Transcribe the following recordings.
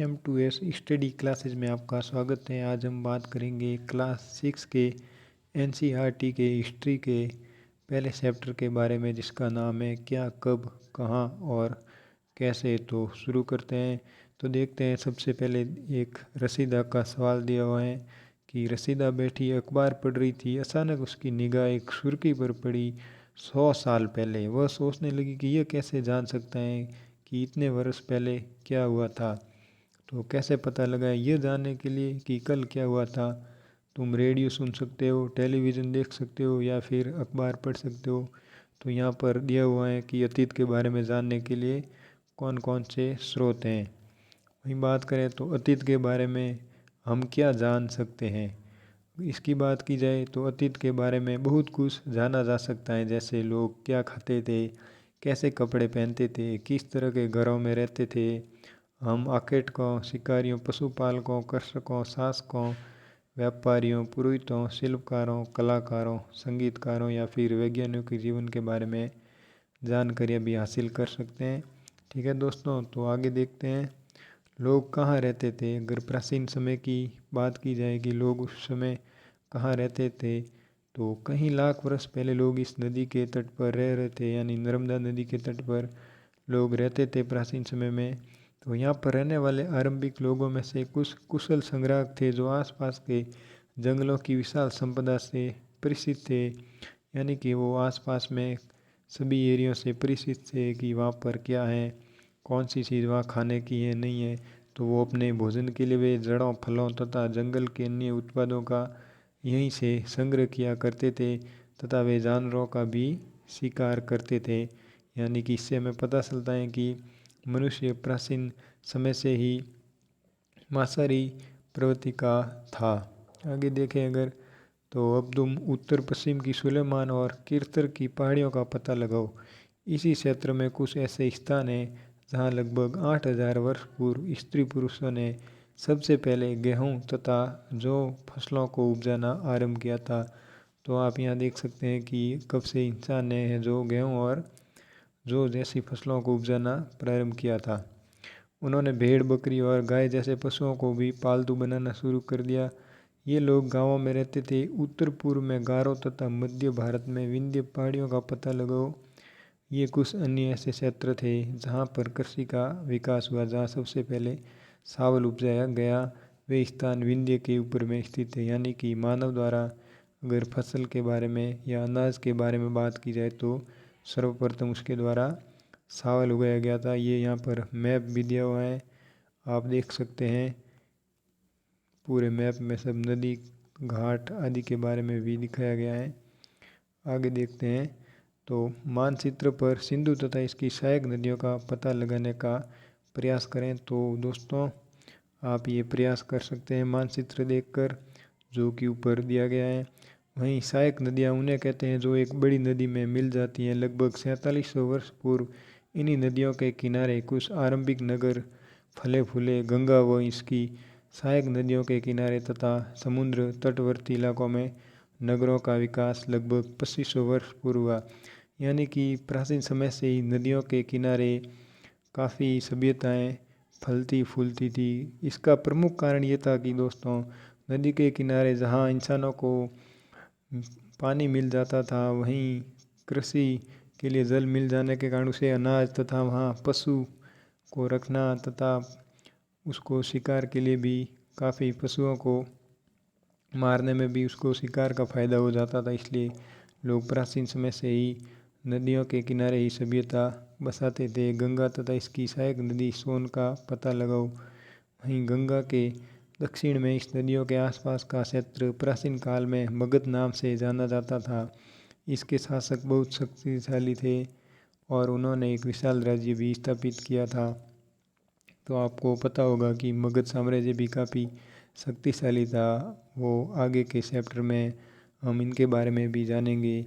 M2S study classes में आपका स्वागत है। आज हम बात करेंगे क्लास 6 के NCERT के हिस्ट्री के पहले चैप्टर के बारे में, जिसका नाम है क्या, कब, कहाँ और कैसे। तो शुरू करते हैं। तो देखते हैं, सबसे पहले एक रसीदा का सवाल दिया हुआ है कि रसीदा बैठी अखबार पढ़ रही थी, अचानक उसकी निगाह एक सुर्खी पर पड़ी। 100 साल पहले। वह सोचने लगी कि यह कैसे जान सकता है कि इतने वर्ष पहले क्या हुआ था। तो कैसे पता लगा, ये जानने के लिए कि कल क्या हुआ था, तुम रेडियो सुन सकते हो, टेलीविज़न देख सकते हो या फिर अखबार पढ़ सकते हो। तो यहाँ पर दिया हुआ है कि अतीत के बारे में जानने के लिए कौन कौन से स्रोत हैं। वहीं बात करें तो अतीत के बारे में हम क्या जान सकते हैं। इसकी बात की जाए तो अतीत के बारे में बहुत कुछ जाना जा सकता है, जैसे लोग क्या खाते थे, कैसे कपड़े पहनते थे, किस तरह के घरों में रहते थे। हम आखेटकों, शिकारियों, पशुपालकों, कृषकों, शासकों, व्यापारियों, पुरोहितों, शिल्पकारों, कलाकारों, संगीतकारों या फिर वैज्ञानिकों के जीवन के बारे में जानकारियाँ भी हासिल कर सकते हैं। ठीक है दोस्तों, तो आगे देखते हैं। लोग कहाँ रहते थे। अगर प्राचीन समय की बात की जाए कि लोग उस समय कहाँ रहते थे, तो कई लाख वर्ष पहले लोग इस नदी के तट पर रह रहे थे, यानी नर्मदा नदी के तट पर लोग रहते थे प्राचीन समय में। तो यहाँ पर रहने वाले आरंभिक लोगों में से कुछ कुशल संग्राहक थे, जो आसपास के जंगलों की विशाल संपदा से परिचित थे। यानी कि वो आसपास में सभी एरियो से परिचित थे कि वहाँ पर क्या है, कौन सी चीज़ वहाँ खाने की है, नहीं है। तो वो अपने भोजन के लिए वे जड़ों, फलों तथा जंगल के अन्य उत्पादों का यहीं से संग्रह किया करते थे तथा वे जानवरों का भी शिकार करते थे। यानी कि इससे हमें पता चलता है कि मनुष्य प्राचीन समय से ही मांसाहारी प्रवृत्ति का था। आगे देखें अगर, तो अब तुम उत्तर पश्चिम की सुलेमान और किरतर की पहाड़ियों का पता लगाओ। इसी क्षेत्र में कुछ ऐसे स्थान हैं जहाँ लगभग 8000 वर्ष पूर्व स्त्री पुरुषों ने सबसे पहले गेहूँ तथा जौ फसलों को उपजाना आरंभ किया था। तो आप यहाँ देख सकते हैं कि कब से इंसान ने जो गेहूँ और जौ जैसी फसलों को उपजाना प्रारंभ किया था। उन्होंने भेड़, बकरी और गाय जैसे पशुओं को भी पालतू बनाना शुरू कर दिया। ये लोग गांवों में रहते थे। उत्तर पूर्व में गारो तथा मध्य भारत में विंध्य पहाड़ियों का पता लगाओ। ये कुछ अन्य ऐसे क्षेत्र थे जहाँ पर कृषि का विकास हुआ, जहाँ सबसे पहले चावल उपजाया गया। वे स्थान विंध्य के ऊपर में स्थित है। यानी कि मानव द्वारा अगर फसल के बारे में या अनाज के बारे में बात की जाए तो सर्वप्रथम उसके द्वारा चावल उगाया गया था। ये यहाँ पर मैप भी दिया हुआ है, आप देख सकते हैं। पूरे मैप में सब नदी, घाट आदि के बारे में भी दिखाया गया है। आगे देखते हैं, तो मानचित्र पर सिंधु तथा इसकी सहायक नदियों का पता लगाने का प्रयास करें। तो दोस्तों, आप ये प्रयास कर सकते हैं मानचित्र देखकर, जो कि ऊपर दिया गया है। वहीं सहायक नदियाँ उन्हें कहते हैं जो एक बड़ी नदी में मिल जाती हैं। लगभग 4700 वर्ष पूर्व इन्हीं नदियों के किनारे कुछ आरंभिक नगर फले फूले। गंगा व इसकी सहायक नदियों के किनारे तथा समुद्र तटवर्ती इलाकों में नगरों का विकास लगभग 2500 वर्ष पूर्व हुआ। यानी कि प्राचीन समय से ही नदियों के किनारे काफ़ी सभ्यताएं फलती फूलती थी। इसका प्रमुख कारण ये था कि दोस्तों, नदी के किनारे जहाँ इंसानों को पानी मिल जाता था, वहीं कृषि के लिए जल मिल जाने के कारण उसे अनाज तथा वहाँ पशु को रखना तथा उसको शिकार के लिए भी काफ़ी पशुओं को मारने में भी उसको शिकार का फ़ायदा हो जाता था। इसलिए लोग प्राचीन समय से ही नदियों के किनारे ही सभ्यता बसाते थे। गंगा तथा इसकी सहायक नदी सोन का पता लगाओ। वहीं गंगा के दक्षिण में इस नदियों के आसपास का क्षेत्र प्राचीन काल में मगध नाम से जाना जाता था। इसके शासक बहुत शक्तिशाली थे और उन्होंने एक विशाल राज्य भी स्थापित किया था। तो आपको पता होगा कि मगध साम्राज्य भी काफ़ी शक्तिशाली था। वो आगे के चैप्टर में हम इनके बारे में भी जानेंगे,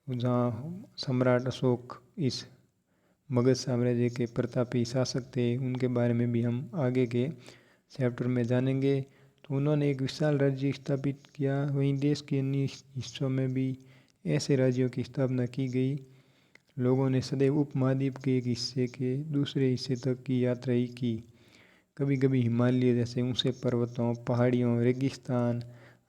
जहाँ सम्राट अशोक इस मगध साम्राज्य के प्रतापी शासक थे। उनके बारे में भी हम आगे के चैप्टर में जानेंगे। तो उन्होंने एक विशाल राज्य स्थापित किया। वहीं देश के अन्य हिस्सों में भी ऐसे राज्यों की स्थापना की गई। लोगों ने सदैव उपमहाद्वीप के एक हिस्से के दूसरे हिस्से तक की यात्रा ही की। कभी कभी हिमालय जैसे ऊंचे पर्वतों, पहाड़ियों, रेगिस्तान,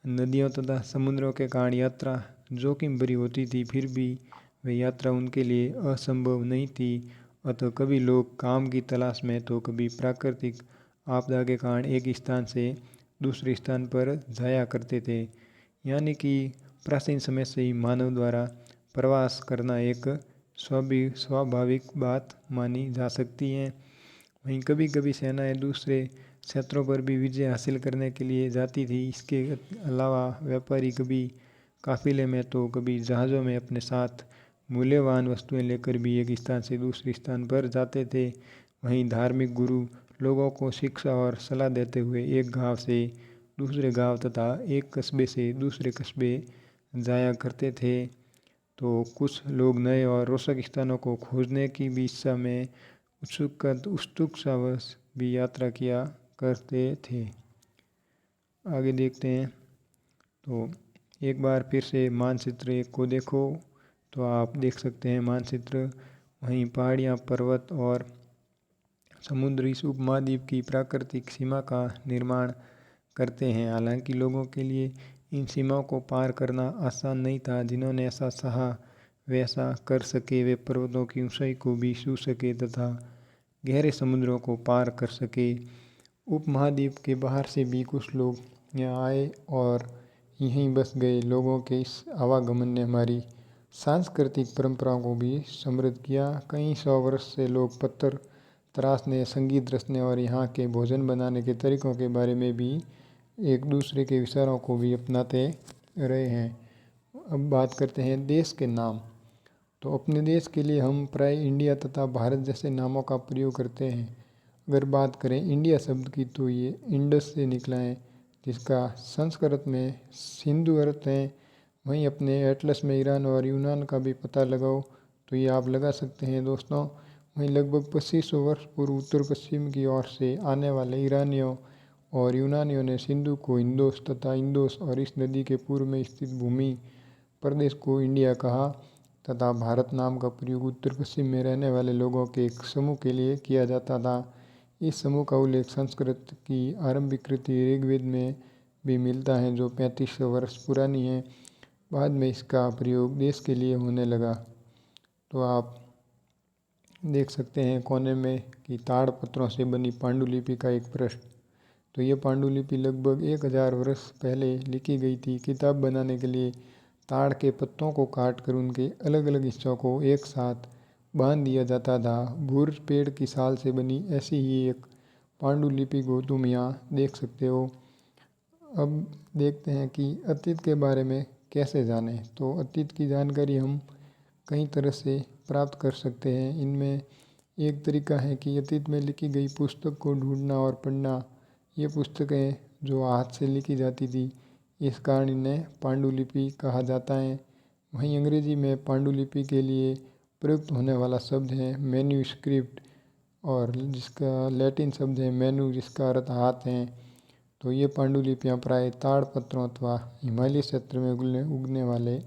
नदियों तथा समुद्रों के कारण यात्रा जोखिम भरी होती थी, फिर भी वह यात्रा उनके लिए असंभव नहीं थी। अतः कभी लोग काम की तलाश में तो कभी प्राकृतिक आपदा के कारण एक स्थान से दूसरे स्थान पर जाया करते थे। यानी कि प्राचीन समय से ही मानव द्वारा प्रवास करना एक स्वाभाविक बात मानी जा सकती है। वहीं कभी कभी सेनाएं दूसरे क्षेत्रों पर भी विजय हासिल करने के लिए जाती थी। इसके अलावा व्यापारी कभी काफिले में तो कभी जहाज़ों में अपने साथ मूल्यवान वस्तुएं लेकर भी एक स्थान से दूसरे स्थान पर जाते थे। वहीं धार्मिक गुरु लोगों को शिक्षा और सलाह देते हुए एक गांव से दूसरे गांव तथा एक कस्बे से दूसरे कस्बे जाया करते थे। तो कुछ लोग नए और रोचक स्थानों को खोजने की भी इच्छा में उत्सुकतावश भी यात्रा किया करते थे। आगे देखते हैं। तो एक बार फिर से मानचित्र एक को देखो तो आप देख सकते हैं मानचित्र। वहीं पहाड़ियाँ, पर्वत और समुद्र इस उपमहाद्वीप की प्राकृतिक सीमा का निर्माण करते हैं। हालांकि लोगों के लिए इन सीमाओं को पार करना आसान नहीं था। जिन्होंने ऐसा चाहा वे ऐसा कर सके। वे पर्वतों की ऊंचाई को भी छू सके तथा गहरे समुद्रों को पार कर सके। उपमहाद्वीप के बाहर से भी कुछ लोग यहाँ आए और यहीं बस गए। लोगों के इस आवागमन ने हमारी सांस्कृतिक परंपराओं को भी समृद्ध किया। कई सौ वर्ष से लोग पत्थर तराशने, संगीत रचने और यहाँ के भोजन बनाने के तरीकों के बारे में भी एक दूसरे के विचारों को भी अपनाते रहे हैं। अब बात करते हैं देश के नाम। तो अपने देश के लिए हम प्राय इंडिया तथा भारत जैसे नामों का प्रयोग करते हैं। अगर बात करें इंडिया शब्द की तो ये इंडस से निकला है, जिसका संस्कृत में सिंधु अर्थ है। वहीं अपने एटलस में ईरान और यूनान का भी पता लगाओ तो ये आप लगा सकते हैं दोस्तों। वहीं लगभग 2500 वर्ष पूर्व उत्तर पश्चिम की ओर से आने वाले ईरानियों और यूनानियों ने सिंधु को इंदोस तथा इंदोस और इस नदी के पूर्व में स्थित भूमि प्रदेश को इंडिया कहा तथा भारत नाम का प्रयोग उत्तर पश्चिम में रहने वाले लोगों के एक समूह के लिए किया जाता था। इस समूह का उल्लेख संस्कृत की आरंभिक कृति ऋग्वेद में भी मिलता है, जो 3500 वर्ष पुरानी है। बाद में इसका प्रयोग देश के लिए होने लगा। तो आप देख सकते हैं कोने में कि ताड़ पत्रों से बनी पांडुलिपि का एक पृष्ठ। तो ये पांडुलिपि लगभग 1000 वर्ष पहले लिखी गई थी। किताब बनाने के लिए ताड़ के पत्तों को काट कर उनके अलग अलग हिस्सों को एक साथ बांध दिया जाता था। भूर पेड़ की छाल से बनी ऐसी ही एक पांडुलिपि को तुम यहाँ देख सकते हो। अब देखते हैं कि अतीत के बारे में कैसे जानें। तो अतीत की जानकारी हम कई तरह से प्राप्त कर सकते हैं। इनमें एक तरीका है कि अतीत में लिखी गई पुस्तक को ढूंढना और पढ़ना। ये पुस्तकें जो हाथ से लिखी जाती थी, इस कारण इन्हें पांडुलिपि कहा जाता है। वहीं अंग्रेजी में पांडुलिपि के लिए प्रयुक्त होने वाला शब्द है मैन्यूस्क्रिप्ट, और जिसका लैटिन शब्द है मैनू, जिसका अर्थ हाथ है। तो ये पांडुलिपियाँ प्राय ताड़ पत्रों अथवा हिमालय क्षेत्र में उगने वाले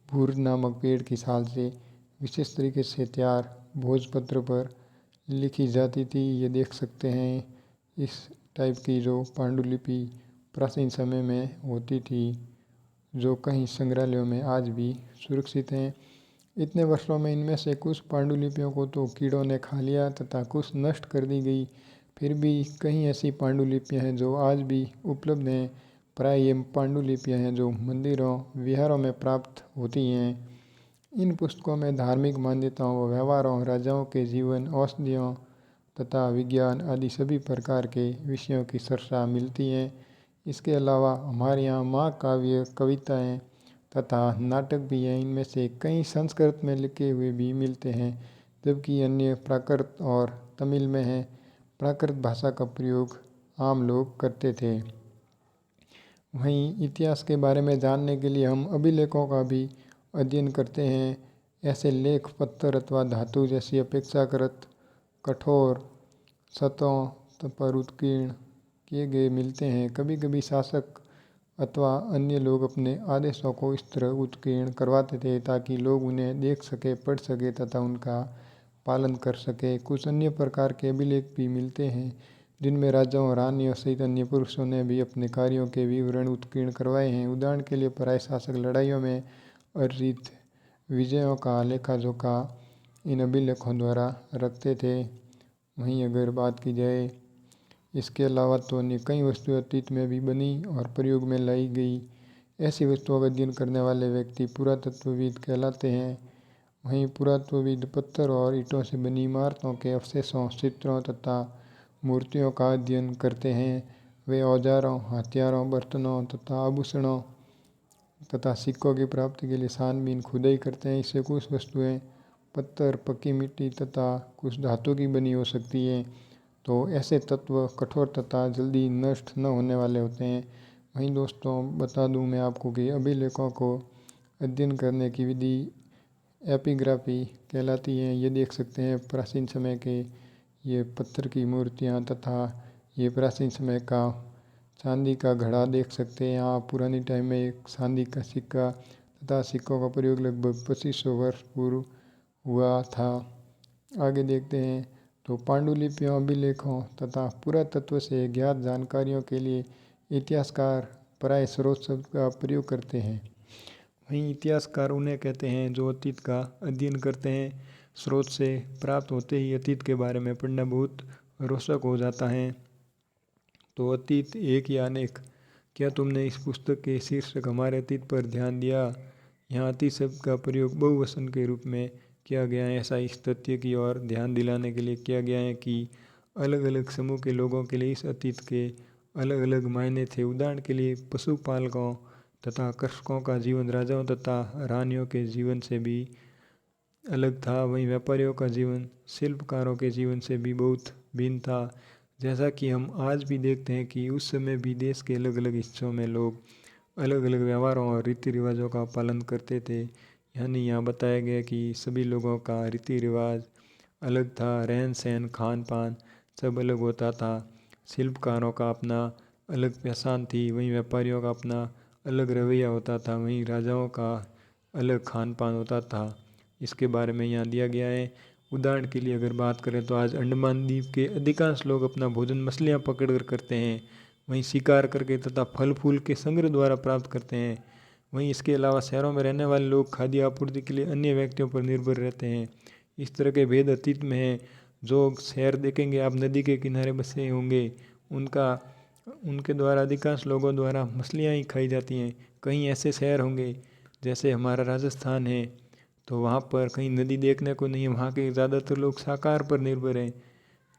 भूर नामक पेड़ की छाल से विशेष तरीके से तैयार भोजपत्र पर लिखी जाती थी। ये देख सकते हैं इस टाइप की जो पांडुलिपि प्राचीन समय में होती थी, जो कई संग्रहालयों में आज भी सुरक्षित हैं। इतने वर्षों में इनमें से कुछ पांडुलिपियों को तो कीड़ों ने खा लिया तथा कुछ नष्ट कर दी गई। फिर भी कई ऐसी पांडुलिपियाँ हैं जो आज भी उपलब्ध हैं। प्राय ये पांडुलिपियाँ हैं जो मंदिरों, विहारों में प्राप्त होती हैं। इन पुस्तकों में धार्मिक मान्यताओं, व्यवहारों, राजाओं के जीवन, औषधियों तथा विज्ञान आदि सभी प्रकार के विषयों की चर्चा मिलती है। इसके अलावा हमारे यहाँ महाकाव्य, कविताएँ तथा नाटक भी हैं। इनमें से कई संस्कृत में लिखे हुए भी मिलते हैं, जबकि अन्य प्राकृत और तमिल में हैं। प्राकृत भाषा का प्रयोग आम लोग करते थे। वहीं इतिहास के बारे में जानने के लिए हम अभिलेखों का भी अध्ययन करते हैं। ऐसे लेख पत्थर अथवा धातु जैसी अपेक्षाकृत कठोर सतहों पर उत्कीर्ण किए गए मिलते हैं। कभी कभी शासक अथवा अन्य लोग अपने आदेशों को इस तरह उत्कीर्ण करवाते थे ताकि लोग उन्हें देख सके, पढ़ सके तथा उनका पालन कर सके। कुछ अन्य प्रकार के अभिलेख भी मिलते हैं जिनमें राजाओं, रानियों सहित अन्य पुरुषों ने भी अपने कार्यों के विवरण उत्कीर्ण करवाए हैं। उदाहरण के लिए पराय शासक लड़ाइयों में अर्जित विजयों का लेखा जोखा इन अभिलेखों द्वारा रखते थे। वहीं अगर बात की जाए इसके अलावा तो अन्य कई वस्तुएं अतीत में भी बनी और प्रयोग में लाई गई। ऐसी वस्तुओं का अध्ययन करने वाले व्यक्ति पुरातत्वविद कहलाते हैं। वहीं पुरातत्वविद पत्थर और ईंटों से बनी इमारतों के अवशेषों, चित्रों तथा मूर्तियों का अध्ययन करते हैं। वे औजारों, हथियारों, बर्तनों तथा आभूषणों तथा सिक्कों की प्राप्ति के लिए छानबीन खुदाई करते हैं। इससे कुछ वस्तुएं पत्थर, पक्की मिट्टी तथा कुछ धातु की बनी हो सकती है। तो ऐसे तत्व कठोर तथा जल्दी नष्ट न होने वाले होते हैं। वहीं दोस्तों बता दूं मैं आपको कि अभिलेखों को अध्ययन करने की विधि एपिग्राफी कहलाती है। ये देख सकते हैं प्राचीन समय के ये पत्थर की मूर्तियाँ तथा ये प्राचीन समय का चांदी का घड़ा देख सकते हैं। यहाँ पुरानी टाइम में एक चांदी का सिक्का तथा सिक्कों का प्रयोग लगभग 2500 वर्ष पूर्व हुआ था। आगे देखते हैं तो पांडुलिपियों, अभिलेखों तथा पुरातत्व से ज्ञात जानकारियों के लिए इतिहासकार प्राय स्रोत शब्द का प्रयोग करते हैं। वहीं इतिहासकार उन्हें कहते हैं जो अतीत का अध्ययन करते हैं। स्रोत से प्राप्त होते ही अतीत के बारे में पढ़ना बहुत रोचक हो जाता है। तो अतीत एक या अनेक, क्या तुमने इस पुस्तक के शीर्षक हमारे अतीत पर ध्यान दिया? यहाँ अतीत शब्द का प्रयोग बहुवचन के रूप में किया गया है। ऐसा इस तथ्य की ओर ध्यान दिलाने के लिए किया गया है कि अलग अलग समूह के लोगों के लिए इस अतीत के अलग अलग मायने थे। उदाहरण के लिए पशुपालकों तथा कृषकों का जीवन राजाओं तथा रानियों के जीवन से भी अलग था। वहीं व्यापारियों का जीवन शिल्पकारों के जीवन से भी बहुत भिन्न था। जैसा कि हम आज भी देखते हैं कि उस समय भी देश के अलग अलग हिस्सों में लोग अलग अलग व्यवहारों और रीति रिवाजों का पालन करते थे। यानी यहाँ बताया गया कि सभी लोगों का रीति रिवाज अलग था, रहन सहन, खान पान सब अलग होता था। शिल्पकारों का अपना अलग पहचान थी, वहीं व्यापारियों का अपना अलग रवैया होता था, वहीं राजाओं का अलग खान पान होता था। इसके बारे में यहाँ दिया गया है। उदाहरण के लिए अगर बात करें तो आज अंडमान द्वीप के अधिकांश लोग अपना भोजन मछलियाँ पकड़कर करते हैं, वहीं शिकार करके तथा फल फूल के संग्रह द्वारा प्राप्त करते हैं। वहीं इसके अलावा शहरों में रहने वाले लोग खाद्य आपूर्ति के लिए अन्य व्यक्तियों पर निर्भर रहते हैं। इस तरह के भेद अतीत में हैं। जो शहर देखेंगे आप नदी के किनारे बसे होंगे, उनके द्वारा अधिकांश लोगों द्वारा मछलियाँ ही खाई जाती हैं। कहीं ऐसे शहर होंगे जैसे हमारा राजस्थान है, तो वहाँ पर कहीं नदी देखने को नहीं है, वहाँ के ज़्यादातर लोग शाकाहार पर निर्भर हैं।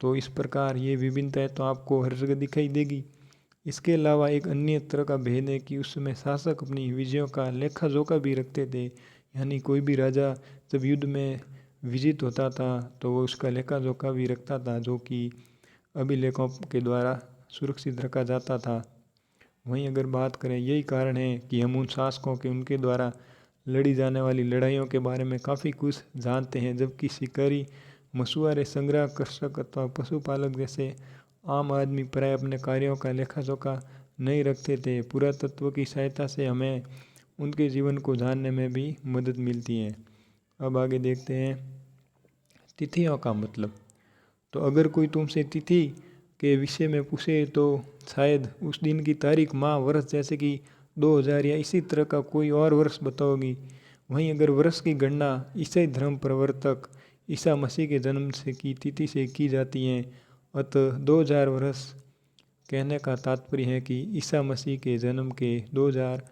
तो इस प्रकार ये विभिन्नता है तो आपको हर जगह दिखाई देगी। इसके अलावा एक अन्य तरह का भेद है कि उस समय शासक अपनी विजयों का लेखा जोखा भी रखते थे। यानी कोई भी राजा जब युद्ध में विजित होता था तो वो उसका लेखा जोखा भी रखता था, जो कि अभिलेखों के द्वारा सुरक्षित रखा जाता था। वहीं अगर बात करें, यही कारण है कि हम उन शासकों के उनके द्वारा लड़ी जाने वाली लड़ाइयों के बारे में काफ़ी कुछ जानते हैं, जबकि शिकारी, मछुआरे, संग्रह कृषक अथवा पशुपालक जैसे आम आदमी प्राय अपने कार्यों का लेखा जोखा नहीं रखते थे। पुरातत्व की सहायता से हमें उनके जीवन को जानने में भी मदद मिलती है। अब आगे देखते हैं तिथियों का मतलब। तो अगर कोई तुमसे तिथि के विषय में पूछे तो शायद उस दिन की तारीख, माह, वर्ष जैसे कि 2000 या इसी तरह का कोई और वर्ष बताओगी। वहीं अगर वर्ष की गणना ईसाई धर्म प्रवर्तक ईसा मसीह के जन्म से की तिथि से की जाती है, अतः 2000 वर्ष कहने का तात्पर्य है कि ईसा मसीह के जन्म के 2000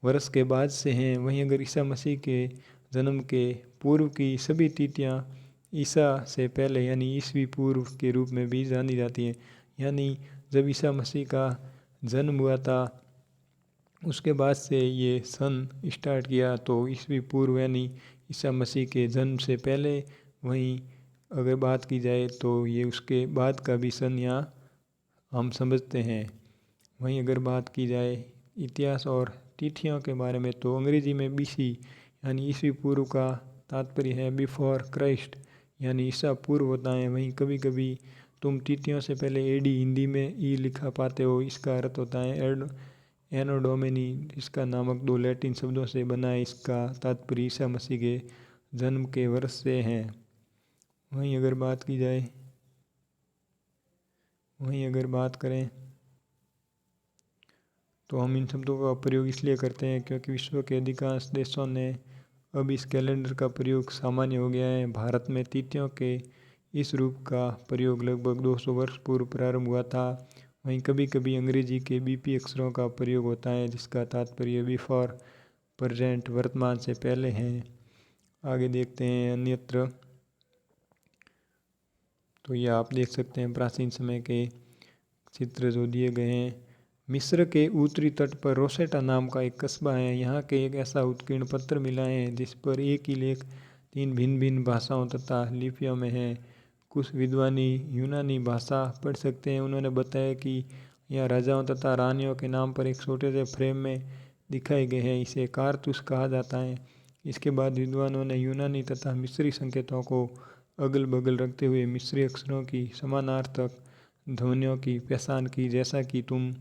वर्ष के बाद से हैं। वहीं अगर ईसा मसीह के जन्म के पूर्व की सभी तिथियाँ ईसा से पहले यानी ईसवी पूर्व के रूप में भी जानी जाती हैं। यानी जब ईसा मसीह का जन्म हुआ था उसके बाद से ये सन स्टार्ट किया, तो ईसवी पूर्व यानी ईसा मसीह के जन्म से पहले। वहीं अगर बात की जाए तो ये उसके बाद का भी सन यहाँ हम समझते हैं। वहीं अगर बात की जाए इतिहास और तिथियों के बारे में तो अंग्रेजी में बीसी यानी ईसवी पूर्व का तात्पर्य है बिफोर क्राइस्ट, यानी ईसा पूर्व होता है। वहीं कभी कभी तुम तिथियों से पहले एडी हिंदी में ई लिखा पाते हो, इसका अर्थ होता है एनो डोमिनी। इसका नामक दो लैटिन शब्दों से बना है। इसका तात्पर्य ईसा मसीह के जन्म के वर्ष से हैं। वहीं अगर बात की जाए वहीं अगर बात करें तो हम इन शब्दों का प्रयोग इसलिए करते हैं क्योंकि विश्व के अधिकांश देशों ने अब इस कैलेंडर का प्रयोग सामान्य हो गया है। भारत में तिथियों के इस रूप का प्रयोग लगभग 200 वर्ष पूर्व प्रारंभ हुआ था। वहीं कभी कभी अंग्रेजी के बीपी अक्षरों का प्रयोग होता है जिसका तात्पर्य बिफोर प्रेजेंट वर्तमान से पहले है। आगे देखते हैं अन्यत्र। तो ये आप देख सकते हैं प्राचीन समय के चित्र जो दिए गए हैं। मिस्र के उत्तरी तट पर रोसेटा नाम का एक कस्बा है। यहाँ के एक ऐसा उत्कीर्ण पत्र मिला है जिस पर एक ही लेख 3 भिन्न भिन्न भाषाओं तथा लिपियों में है। कुछ विद्वानी यूनानी भाषा पढ़ सकते हैं। उन्होंने बताया कि यह राजाओं तथा रानियों के नाम पर एक छोटे से फ्रेम में दिखाए गए हैं। इसे कारतूस कहा जाता है। इसके बाद विद्वानों ने यूनानी तथा मिस्री संकेतों को अगल बगल रखते हुए मिस्री अक्षरों की समानार्थक ध्वनियों की पहचान की। जैसा कि तुम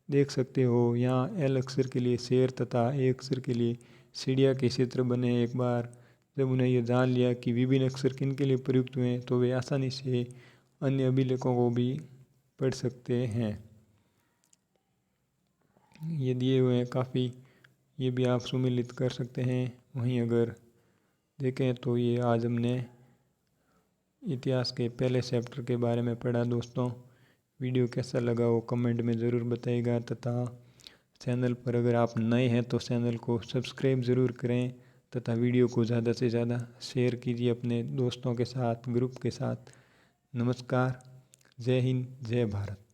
देख सकते हो यहाँ एल अक्षर के लिए शेर तथा ए अक्षर के लिए सीढ़िया के क्षेत्र बने। एक बार जब उन्हें यह जान लिया कि विभिन्न अक्षर किन के लिए प्रयुक्त हुए हैं तो वे आसानी से अन्य अभिलेखों को भी पढ़ सकते हैं। ये दिए हुए हैं काफ़ी, ये भी आप सुमिलित कर सकते हैं। वहीं अगर देखें तो ये आज हमने इतिहास के पहले चैप्टर के बारे में पढ़ा। दोस्तों वीडियो कैसा लगा वो कमेंट में ज़रूर बताइएगा तथा चैनल पर अगर आप नए हैं तो चैनल को सब्सक्राइब ज़रूर करें तथा वीडियो को ज़्यादा से ज़्यादा शेयर कीजिए अपने दोस्तों के साथ, ग्रुप के साथ। नमस्कार, जय हिंद, जय भारत।